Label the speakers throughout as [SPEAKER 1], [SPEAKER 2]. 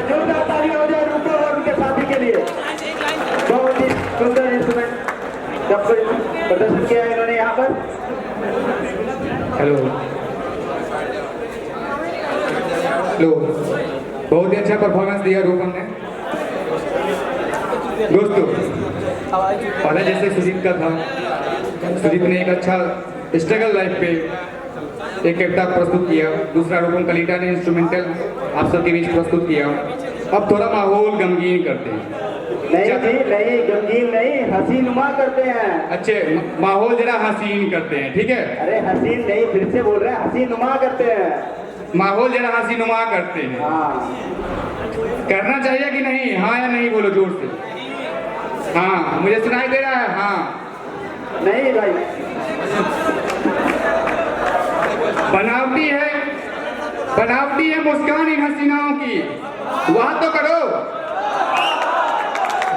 [SPEAKER 1] जोरदार तालियां हो जाए रूपा और उनके साथी के लिए। बहुत ही सुंदर इंस्ट्रूमेंट सबको प्रदर्शन किया है इन्होंने यहाँ पर।
[SPEAKER 2] हेलो हेलो, बहुत ही अच्छा परफॉर्मेंस दिया रूपम ने। दोस्तों, पहले जैसे सुजीत का था, सुजीत ने एक अच्छा स्ट्रगल लाइफ पे एक कविता प्रस्तुत किया। दूसरा रूपम कलीटा ने इंस्ट्रूमेंटल आप सबके बीच प्रस्तुत किया। अब थोड़ा माहौल गमगीन करते हैं।
[SPEAKER 1] नहीं जी नहीं, गमगीन नहीं, हसीनुमा करते हैं।
[SPEAKER 2] अच्छे, माहौल जरा हसीन करते हैं, ठीक है?
[SPEAKER 1] अरे हसीन नहीं, फिर से बोल रहे हैं, हसीनुमा करते हैं।
[SPEAKER 2] माहौल जरा हसीनुमा करते हैं।
[SPEAKER 1] हाँ,
[SPEAKER 2] करना चाहिए कि नहीं? हाँ या नहीं बोलो जोर से। हाँ, मुझे सुनाई दे रहा है? हाँ
[SPEAKER 1] नहीं भाई,
[SPEAKER 2] बनावटी है मुस्कान इन हसीनाओं की, वहां तो करो।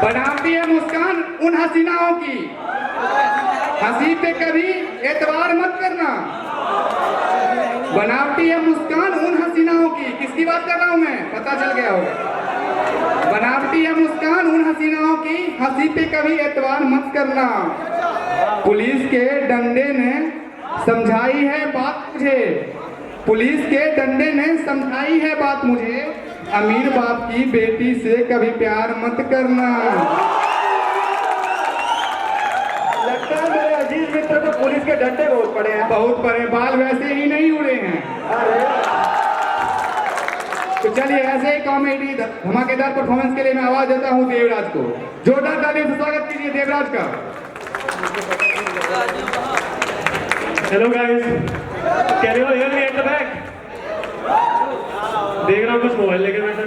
[SPEAKER 2] बनावटी है मुस्कान उन हसीनाओं की, हंसी पे कभी एतबार मत करना। बनावटी है मुस्कान उन हसीनाओं की, किसकी बात कर रहा हूं मैं? पता चल गया होगा। बनावटी है मुस्कान उन हसीनाओं की, हंसी पे कभी एतबार मत करना। पुलिस के डंडे ने समझाई है बात मुझे, पुलिस के डंडे ने समझाई है बात मुझे, अमीर बाप की बेटी से कभी प्यार मत करना।
[SPEAKER 1] लगता है मेरे अजीज मित्र को पुलिस के डंडे बहुत पड़े हैं।
[SPEAKER 2] बहुत पड़े, बाल वैसे ही नहीं उड़े हैं।
[SPEAKER 1] अरे
[SPEAKER 2] तो चलिए, ऐसे ही कॉमेडी धमाकेदार परफॉर्मेंस के लिए मैं आवाज देता हूँ देवराज को। जोरदार तालियों से स्वागत कीजिए देवराज का।
[SPEAKER 3] Hello guys, can you hear me at the back? देख रहा हूँ कुछ मोबाइल लेके बैठा।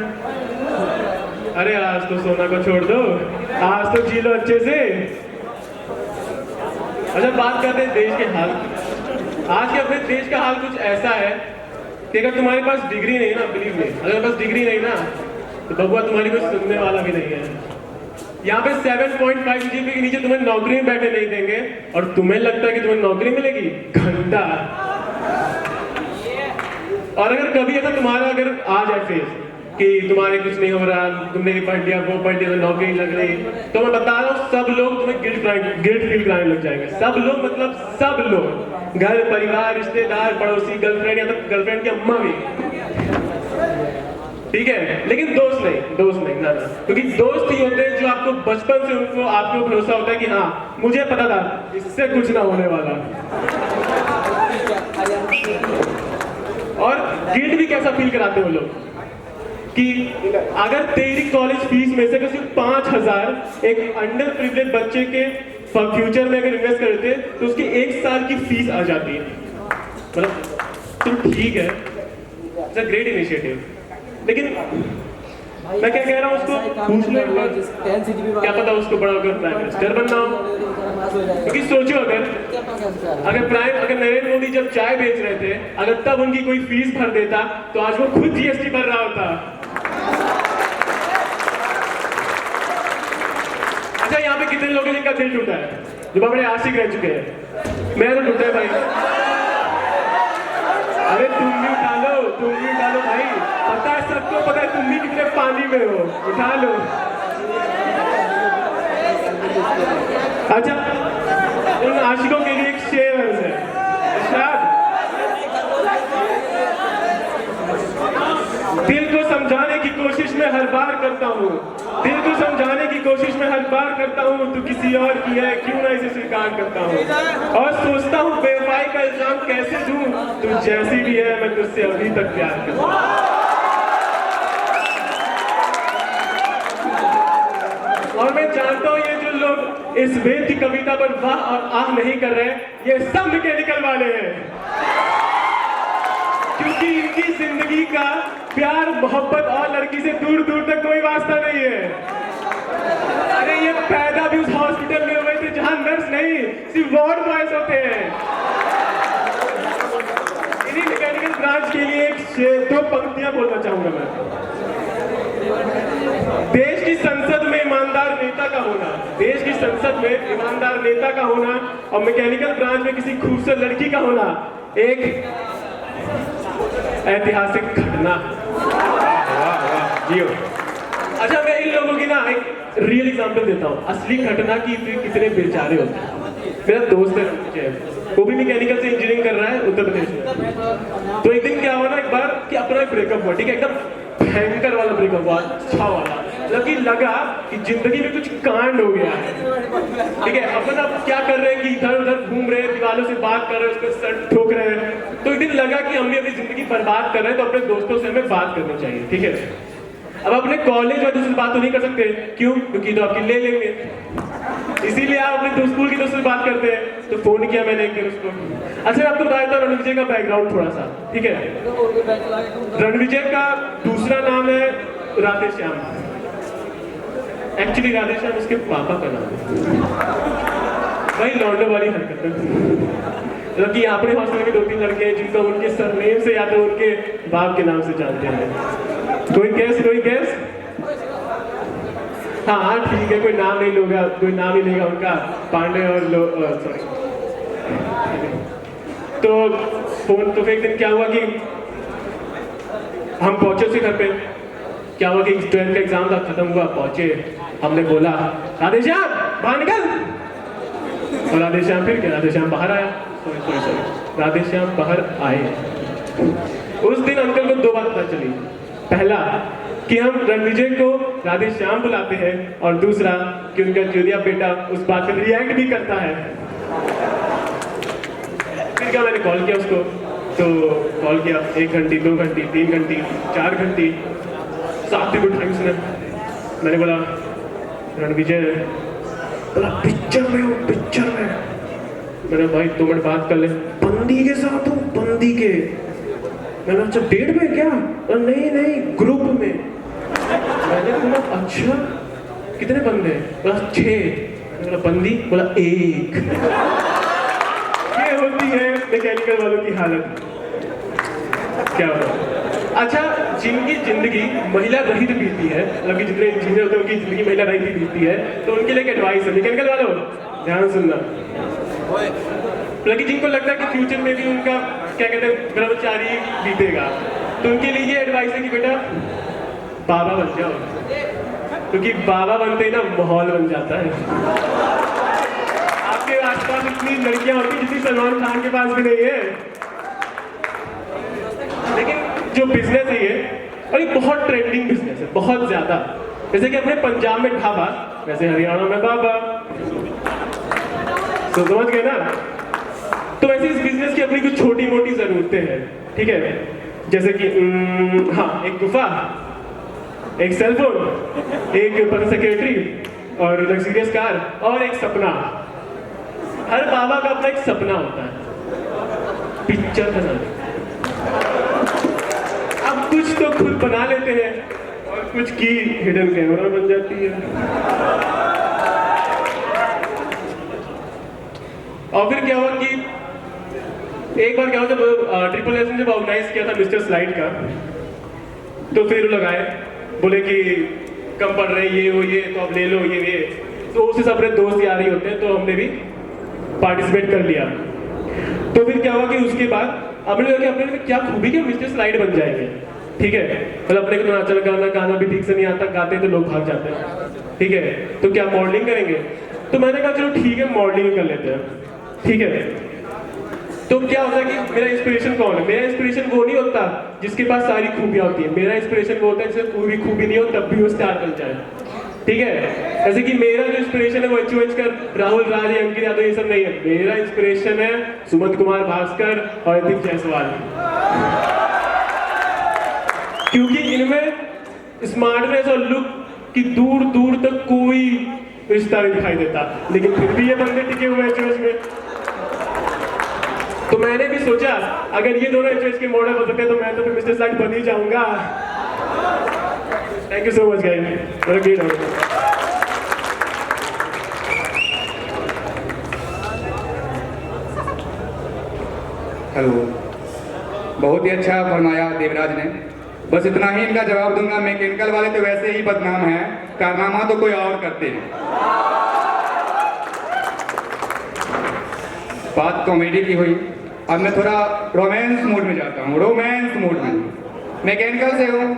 [SPEAKER 3] अरे आज तो सोना को छोड़ दो, आज तो जी लो अच्छे से। अच्छा, बात करते हैं देश के हाल। आज के अपने देश का हाल कुछ ऐसा है कि अगर तुम्हारे पास डिग्री नहीं है ना, बिलीव मी, अगर तुम्हारे पास डिग्री नहीं ना तो बबुआ तुम्हारी कोई सुनने वाला भी नहीं है। यहाँ पे 7.5 जीपी के नीचे तुम्हें नौकरी में बैठे नहीं देंगे, और तुम्हें लगता है कि तुम्हें नौकरी मिलेगी? घंटा। और अगर कभी ऐसा तुम्हारा अगर आ जाए फेस कि तुम्हारे कुछ नहीं हो रहा, तुमने ये पढ़ लिया वो पढ़ लिया तो नौकरी लग रही, तो मैं बता रहा हूँ सब लोग तुम्हें गिल्ट फील कराने लग जाएंगे। सब लोग मतलब सब लोग, घर परिवार रिश्तेदार पड़ोसी गर्लफ्रेंड या तो गर्लफ्रेंड की अम्मा भी। ठीक है, लेकिन दोस्त नहीं ना, क्योंकि दोस्त ही होते हैं जो आपको बचपन से उनको आपको भरोसा होता है कि हाँ मुझे पता था इससे कुछ ना होने वाला। और गिल्ट भी कैसा फील कराते हैं वो लोग कि अगर तेरी कॉलेज फीस में से सिर्फ 5,000 एक अंडर प्रिविलेज बच्चे के फ्यूचर में अगर इन्वेस्ट करते तो उसकी 1 साल की फीस आ जाती है। मतलब तो ठीक है, इट्स अ ग्रेट इनिशिएटिव, लेकिन मैं क्या कह रहा हूँ उसको पूछ लो, क्या पता उसको बड़ा होकर प्राइम मिनिस्टर बनना हो। क्योंकि सोचो अगर नरेंद्र मोदी जब चाय बेच रहे थे, अगर तब उनकी कोई फीस भर देता तो आज वो खुद जीएसटी भर रहा होता। अच्छा, यहाँ पे कितने लोगों जिनका दिल टूटा है, जो बड़े आशिक रह चुके हैं? मैं तो टूटा है भाई। अरे तुम भी उठा लो भाई, पता है सबको पता है तुम भी कितने पानी में हो, उठा लो। अच्छा, उन आशिकों के लिए एक शेर है, दिल को समझाने की कोशिश में हर बार करता हूँ, दिल को समझाने की कोशिश में हर बार करता हूँ, तू किसी और की है क्यों ना इसे स्वीकार करता हूँ, और सोचता हूँ बेवफाई का इल्जाम कैसे दूं, तू जैसी भी है मैं तुझसे अभी तक प्यार करता हूँ। और मैं जानता हूँ ये जो लोग इस वेद की कविता पर वाह और आह नहीं कर रहे, ये सब मैकेनिकल वाले हैं, क्योंकि इनकी जिंदगी का प्यार मोहब्बत और लड़की से दूर दूर तक कोई वास्ता नहीं है। अरे ये पैदा भी उस हॉस्पिटल में हुए थे जहां नर्स नहीं सिर्फ वार्ड बॉयज होते हैं। इन्हीं मैकेनिकल ब्रांच के लिए एक 2 पंक्तियां बोलना चाहूंगा मैं। देश की संसद में ईमानदार नेता का होना, देश की संसद में ईमानदार नेता का होना और मैकेनिकल ब्रांच में किसी खूबसूरत लड़की का होना एक ऐतिहासिक घटना। जियो। अच्छा, मैं इन लोगों की ना एक रियल एग्जांपल देता हूँ, असली घटना की कितने बेचारे होते हैं। मेरा दोस्त है, वो भी मैकेनिकल से इंजीनियरिंग कर रहा है उत्तर प्रदेश में। तो एक दिन क्या हुआ ना, एक बार कि अपना एक ब्रेकअप हुआ, ठीक है, एकदम भयंकर वाला ब्रेकअप हुआ, अच्छा वाला, मतलब कि लगा कि जिंदगी में कुछ कांड हो गया है। ठीक है, अपन अब क्या कर रहे हैं कि इधर उधर घूम रहे हैं, दीवारों से बात कर रहे हैं, उसको सर ठोक रहे हैं। तो एक दिन लगा कि हम भी अपनी जिंदगी बर्बाद कर रहे हैं, तो अपने दोस्तों से हमें बात करनी चाहिए। ठीक है, अब अपने कॉलेज वालों से बात तो नहीं कर सकते, क्यों? क्योंकि तो आपकी ले लेंगे, इसीलिए आप अपने स्कूल के दोस्तों से बात करते हैं। तो फोन किया मैंने एक दिन उसको। अच्छा, आपको बताया था रणविजय का बैकग्राउंड थोड़ा सा, ठीक है। रणविजय का दूसरा नाम है राधेश्याम। एक्चुअली राधेश्याम उसके पापा का नाम है, वही लौंडो वाली हरकत है। मतलब कि अपने हॉस्टल में 2-3 लड़के हैं जिनको उनके सरनेम से या तो उनके बाप के नाम से जानते हैं। कोई गैस? हाँ ठीक है, कोई नाम नहीं लेगा, कोई नाम ही लेगा उनका, पांडे और सॉरी। तो फोन तो एक दिन क्या हुआ कि हम पहुंचे उसके घर पे। क्या हुआ कि 12th का एग्जाम था, खत्म हुआ, पहुंचे, हमने बोला राधेश्याम बाहर निकल, और राधेश्याम फिर क्या, राधेश्याम बाहर आया, सॉरी राधेश्याम बाहर आए। उस दिन अंकल को 2 बात पता चली, पहला कि हम रणविजय को राधेश्याम बुलाते हैं, और दूसरा कि उनका चूतिया बेटा उस बात पर रिएक्ट भी करता है। फिर क्या, मैंने कॉल किया उसको, तो कॉल किया 1 घंटी, 2 घंटी, 3 घंटी, 4 घंटी, 7 दिन उठाई उसने। मैंने बोला रणविजय, बोला पिक्चर में हूँ, पिक्चर में। मैंने भाई 2 मिनट बात कर ले, बंदी के साथ हूँ, बंदी के। मैंने अच्छा डेट में क्या? नहीं ग्रुप में। मैंने बोला अच्छा कितने बंदे? बोला 6। बोला बंदी? बोला 1। ये होती है मैकेनिकल वालों की हालत। क्या होगा? अच्छा, जिनकी जिंदगी महिला रहित बीतती है, मतलब कि जितने इंजीनियर होते हैं उनकी जिंदगी महिला रहित बीतती है, तो उनके लिए एक एडवाइस है मैकेनिकल वालों, ध्यान सुनना। जिनको लगता है कि फ्यूचर में भी उनका क्या कहते हैं ब्रह्मचारी बीतेगा, तो उनके लिए ये एडवाइस है कि बेटा बाबा बन जाओ, क्योंकि बाबा बनते ही ना माहौल बन जाता है। आपके आसपास इतनी लड़कियां होती जितनी सलमान खान के पास भी नहीं है। लेकिन जो बिजनेस है ये, और ये बहुत ट्रेंडिंग बिजनेस है, बहुत ज्यादा। जैसे कि अपने पंजाब में ढाबा, वैसे हरियाणा में बाबा, तो समझ गए ना। तो वैसे इस बिजनेस की अपनी कुछ छोटी मोटी जरूरतें हैं, ठीक है। जैसे कि हाँ, एक गुफा, एक सेलफोन, एक पर्सनल सेक्रेटरी और लग्जरियस कार और एक सपना। हर बाबा का अपना एक सपना होता है, पिक्चर बनाने। अब कुछ तो खुद बना लेते हैं और कुछ की हिडन कैमरा बन जाती है। और फिर क्या हुआ कि एक बार क्या हुआ, जब ट्रिपल एस ने जब ऑर्गेनाइज किया था मिस्टर स्लाइड का, तो फिर लगाए, बोले कि कम पड़ रहे ये वो ये, तो अब ले लो ये। तो उससे सब अपने दोस्त यार ही होते हैं, तो हमने भी पार्टिसिपेट कर लिया। तो फिर क्या हुआ कि उसके बाद हमने लगा कि अपने में क्या खूबी कि मिस्टर स्लाइड बन जाएंगे, ठीक है। मतलब अपने को तो नाचना गाना भी ठीक से नहीं आता, गाते तो लोग भाग जाते हैं, ठीक है। तो क्या मॉडलिंग करेंगे? तो मैंने कहा चलो ठीक है, मॉडलिंग कर लेते हैं, ठीक है। तो क्या होता है कि मेरा इंस्पिरेशन कौन है? मेरा इंस्पिरेशन वो नहीं होता जिसके पास सारी खूबियां होती है। मेरा इंस्पिरेशन वो होता है जिससे कोई भी खूबी नहीं हो तब भी वो स्टार बन जाए, ठीक है। जैसे कि मेरा जो इंस्पिरेशन है वो एच कर राहुल राज, अंकित यादव, ये सब नहीं है। मेरा इंस्पिरेशन है सुमंत कुमार भास्कर और दीप जायसवाल, क्योंकि इनमें स्मार्टनेस और लुक की दूर दूर तक कोई रिश्ता नहीं दिखाई देता, लेकिन फिर भी ये बंदे टिके हुए हैं एच में। तो मैंने भी सोचा अगर ये दोनों एच के मॉडल हो सकते हैं तो मैं तो फिर मिस्टर स्लाइड बन ही जाऊंगा। Thank you so much guys.
[SPEAKER 2] Hello, बहुत ही अच्छा फरमाया देवराज ने। बस इतना ही इनका जवाब दूंगा, मैकेनिकल वाले तो वैसे ही बदनाम हैं, कारनामा तो कोई और करते हैं। बात कॉमेडी की हुई, अब मैं थोड़ा रोमांस मूड में जाता हूँ, रोमांस मूड में। मैकेनिकल से हूँ,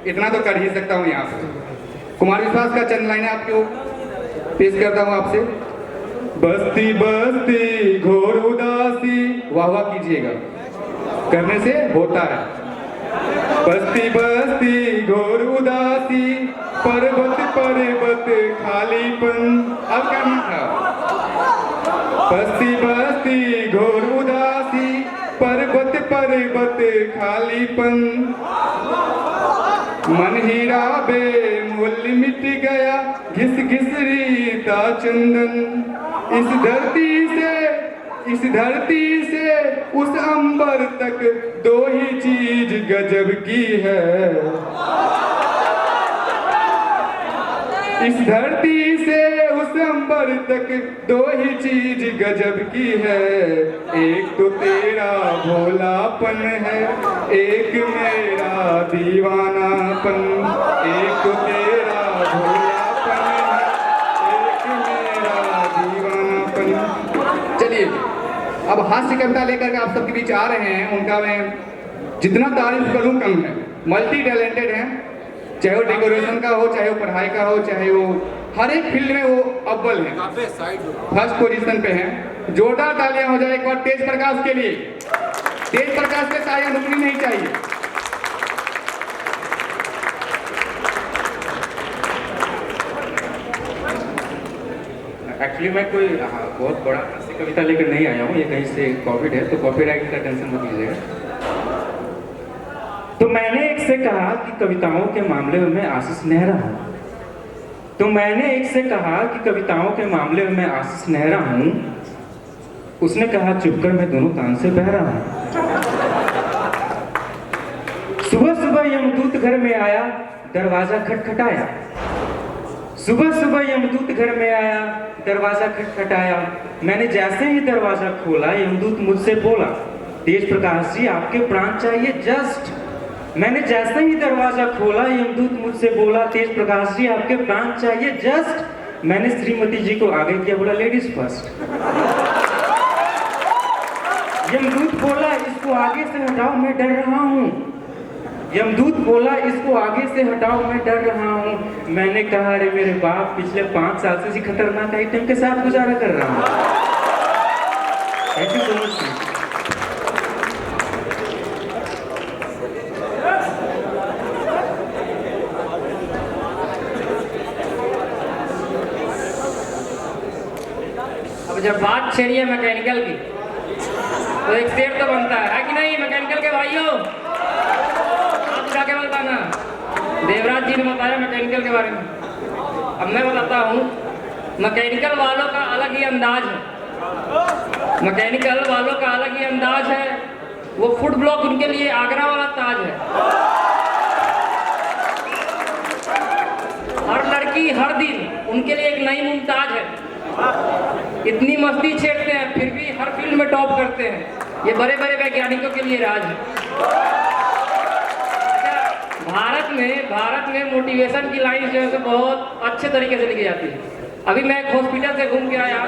[SPEAKER 2] इतना तो कर ही सकता हूँ। यहाँ पे कुमार विश्वास का चंद लाइनें आपको पेश करता हूँ आपसे। बस्ती बस्ती घोर उदासी, वाह वाह कीजिएगा, करने से होता है। बस्ती बस्ती घोर उदासी, पर्वत पर्वत खालीपन, अब करना था। बस्ती बस्ती घोर उदासी, पर्वत पर्वत खालीपन, मन हीरा बेमूल्य मिट गया, घिस घिस रीता चंदन। इस धरती से उस अंबर तक दो ही चीज गजब की है। इस धरती से उस अंबर तक दो ही चीज गजब की है। एक तो तेरा भोलापन है, एक मेरा दीवानापन। एक तो तेरा भोलापन है, एक मेरा दीवानापन। चलिए, अब हास्य कविता लेकर के आप सबके बीच आ रहे हैं। उनका मैं जितना तारीफ करूं कम है। मल्टी टैलेंटेड हैं, चाहे वो डेकोरेशन का हो, चाहे वो पढ़ाई का हो, चाहे वो हर एक फील्ड में वो अव्वल हैं, फर्स्ट पोजीशन पे हैं। जोरदार तालियां हो जाए एक बार तेज प्रकाश के लिए। तेज प्रकाश के साया रुकनी नहीं चाहिए।
[SPEAKER 4] एक्चुअली मैं कोई बहुत बड़ा कविता लेकर नहीं आया हूँ, ये कहीं से कॉपीड है, तो कॉपीराइट का टेंशन मत लीजिएगा। तो मैंने एक से कहा कि कविताओं के मामले में मैं आशीष नेहरा हूँ। तो मैंने एक से कहा कि कविताओं के मामले में मैं आशीष नेहरा हूँ। उसने कहा चुपकर मैं दोनों कान से बहरा हूँ। सुबह सुबह यमदूत घर में आया, दरवाजा खटखटाया। सुबह सुबह यमदूत घर में आया, दरवाजा खटखटाया। मैंने जैसे ही दरवाजा खोला, यमदूत मुझसे बोला, तेज प्रकाश जी आपके प्राण चाहिए जस्ट। मैंने जैसे ही दरवाजा खोला, यमदूत मुझसे बोला, तेज प्रकाश जी आपके प्राण चाहिए जस्ट। मैंने श्रीमती जी को आगे किया, बोला लेडीज फर्स्ट। यमदूत बोला इसको आगे से हटाओ मैं डर रहा हूँ। यमदूत बोला इसको आगे से हटाओ मैं डर रहा हूँ। मैंने कहा अरे मेरे बाप, पिछले 5 साल से इसी खतरनाक आइटम के साथ गुजारा कर रहा हूँ। Thank you so much.
[SPEAKER 5] जब बात छेड़ी है मैकेनिकल की तो एक शेर तो बनता है कि नहीं मैकेनिकल के भाइयों? आप उठा के बताना। देवराज जी ने बताया मैकेनिकल के बारे में, अब मैं बताता हूँ। मैकेनिकल वालों का अलग ही अंदाज है, मैकेनिकल वालों का अलग ही अंदाज है। वो फुट ब्लॉक उनके लिए आगरा वाला ताज है। हर लड़की हर दिन उनके लिए एक नई मुमताज है। इतनी मस्ती छेड़ते हैं फिर भी हर फील्ड में टॉप करते हैं। ये बड़े बड़े वैज्ञानिकों के लिए राज है। भारत में मोटिवेशन की लाइन जो है बहुत अच्छे तरीके से लिखी जाती है। अभी मैं एक हॉस्पिटल से घूम के आया,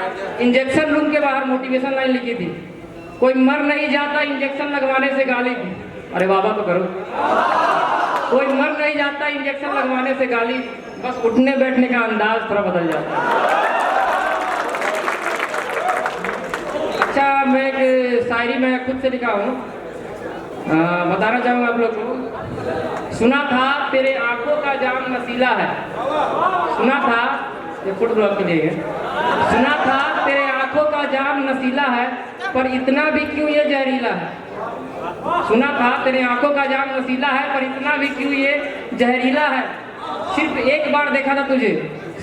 [SPEAKER 5] इंजेक्शन रूम के बाहर मोटिवेशन लाइन लिखी थी, कोई मर नहीं जाता इंजेक्शन लगवाने से गाली दी। अरे बाबा तो करो। कोई मर नहीं जाता इंजेक्शन लगवाने से गाली, बस उठने बैठने का अंदाज थोड़ा बदल जाता है। अच्छा, मैं एक शायरी में खुद से लिखा हूँ, बताना चाहूँगा आप लोग को। सुना था तेरे आंखों का जाम नशीला है, सुना था, ये फुट ब्लॉक के लिए है। सुना था तेरे आंखों का जाम नशीला है, पर इतना भी क्यों ये जहरीला है। सुना था तेरे आंखों का जाम नशीला है, पर इतना भी क्यों ये जहरीला है। सिर्फ एक बार देखा था तुझे,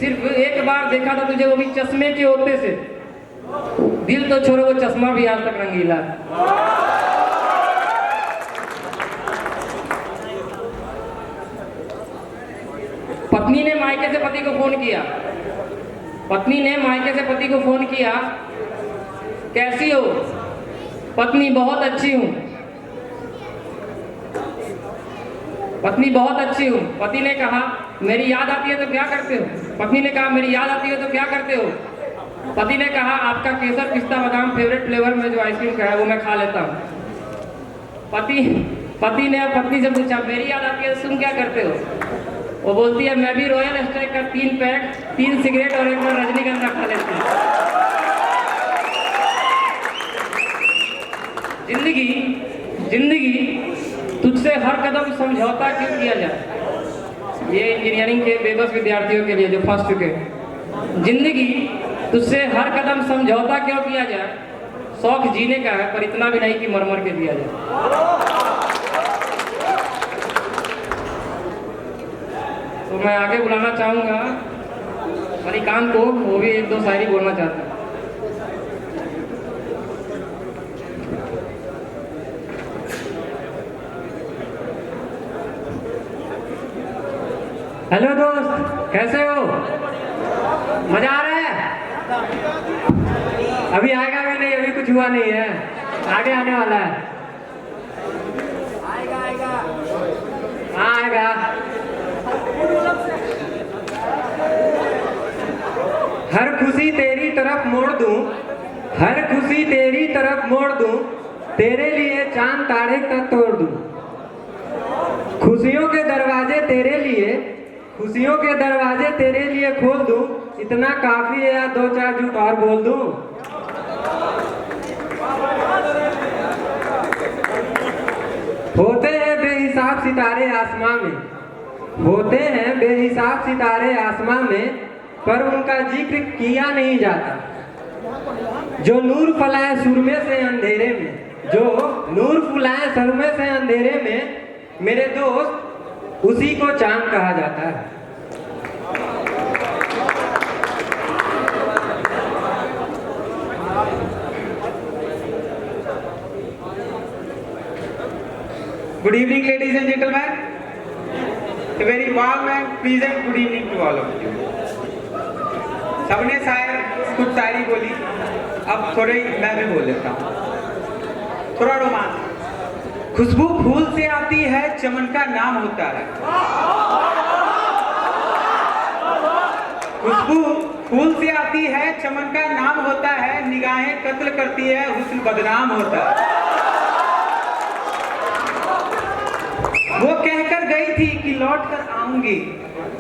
[SPEAKER 5] सिर्फ एक बार देखा था तुझे, वो भी चश्मे के होते से। दिल तो छोड़ो, वो चश्मा भी आज तक रंगीला है। पत्नी ने मायके से पति को फोन किया, पत्नी ने मायके से पति को फोन किया, कैसी हो? पत्नी बहुत अच्छी हूँ, पत्नी बहुत अच्छी हूँ। पति ने कहा मेरी याद आती है तो क्या करते हो? पत्नी ने कहा मेरी याद आती है तो क्या करते हो? पति ने कहा आपका केसर पिस्ता बादाम फेवरेट फ्लेवर में जो आइसक्रीम का है वो मैं खा लेता हूँ। पति ने पत्नी से पूछा मेरी याद आती है तो तुम क्या करते हो? वो बोलती है मैं भी रॉयल स्ट्राइक का 3 पैक, 3 सिगरेट और 1 रजनीगंधा खा लेती हूँ। जिंदगी तुझसे हर कदम समझौता क्यों किया जाए। ये इंजीनियरिंग के बेबस विद्यार्थियों के लिए जो फंस चुके हैं। जिंदगी तुझसे हर कदम समझौता क्यों किया जाए। शौक जीने का है पर इतना भी नहीं कि मर मर के दिया जाए। तो मैं आगे बुलाना चाहूँगा मणिकांत को, वो भी 1-2 शायरी बोलना चाहते हैं।
[SPEAKER 4] हेलो दोस्त, कैसे हो? मजा आ रहा है? अभी आएगा भी नहीं, अभी कुछ हुआ नहीं है, आगे आने वाला है। आएगा। हर खुशी तेरी तरफ मोड़ दूं, हर खुशी तेरी तरफ मोड़ दूं, तेरे लिए चांद तारे तक तोड़ दूं। खुशियों के दरवाजे तेरे लिए, खुशियों के दरवाजे तेरे लिए खोल दूं, इतना काफी है या 2-4 झूठ और बोल दूं। होते हैं बेहिसाब सितारे आसमां में, होते हैं बेहिसाब सितारे आसमां में, पर उनका जिक्र किया नहीं जाता। जो नूर फैलाए सुरमे से अंधेरे में, जो नूर फैलाए सुरमे से अंधेरे में, मेरे दोस्त उसी को चांद कहा जाता है।
[SPEAKER 6] Good evening, ladies and gentlemen. A very warm and pleasant good evening to all of you. सबने शायद कुछ शायरी बोली, अब थोड़ी मैं भी बोल लेता हूँ। थोड़ा रोमांस। खुशबू फूल से आती है, चमन का नाम होता है। खुशबू फूल से आती है, चमन का नाम होता है, निगाहें कत्ल करती है, हुस्न बदनाम होता है। वो कहकर गई थी कि लौट कर आऊंगी,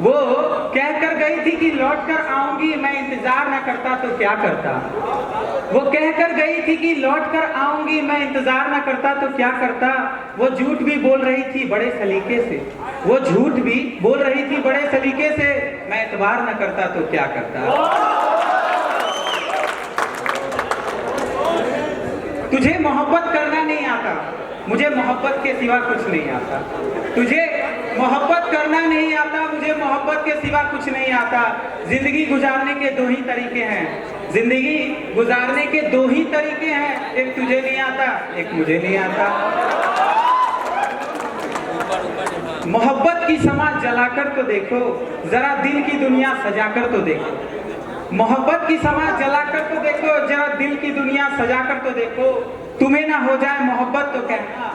[SPEAKER 6] वो कहकर गई थी कि लौट कर आऊंगी, मैं इंतजार न करता तो क्या करता। वो कहकर गई थी कि लौट कर आऊंगी, मैं इंतजार न करता तो क्या करता। वो झूठ भी बोल रही थी बड़े सलीके से, वो झूठ भी बोल रही थी बड़े सलीके से, मैं एतबार न करता तो क्या करता। तुझे मोहब्बत करना नहीं आता, मुझे मोहब्बत के सिवा कुछ नहीं आता। तुझे मोहब्बत करना नहीं आता, मुझे मोहब्बत के सिवा कुछ नहीं आता। जिंदगी गुजारने के दो ही तरीके हैं, जिंदगी गुजारने के दो ही तरीके हैं, एक तुझे नहीं आता, एक मुझे नहीं आता। मोहब्बत की समाज जलाकर तो देखो, जरा दिल की दुनिया सजाकर तो देखो। मोहब्बत की समाज जलाकर तो देखो, जरा दिल की दुनिया सजाकर तो देखो। तुम्हें ना हो जाए मोहब्बत तो कहना,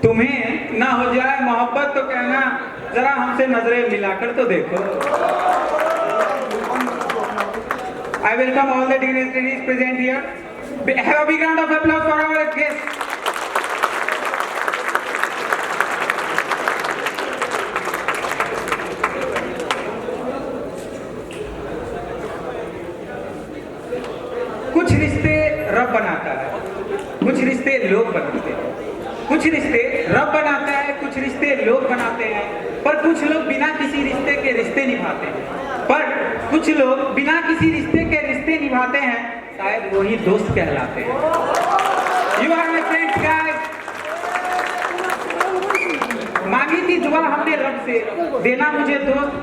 [SPEAKER 6] तुम्हें ना हो जाए मोहब्बत तो कहना, जरा हमसे नजरें मिलाकर तो देखो। I welcome all the dignitaries present here. Have a big round of applause for our guests. कुछ रिश्ते रब बनाता है, कुछ रिश्ते लोग बनाते हैं। कुछ रिश्ते रब बनाता है, कुछ रिश्ते लोग बनाते हैं। पर कुछ लोग बिना किसी रिश्ते के रिश्ते निभाते हैं, पर कुछ लोग बिना किसी रिश्ते के रिश्ते निभाते हैं, शायद वही दोस्त कहलाते हैं। You are my friends guys. मांगी थी दुआ हमने रब से, देना मुझे दोस्त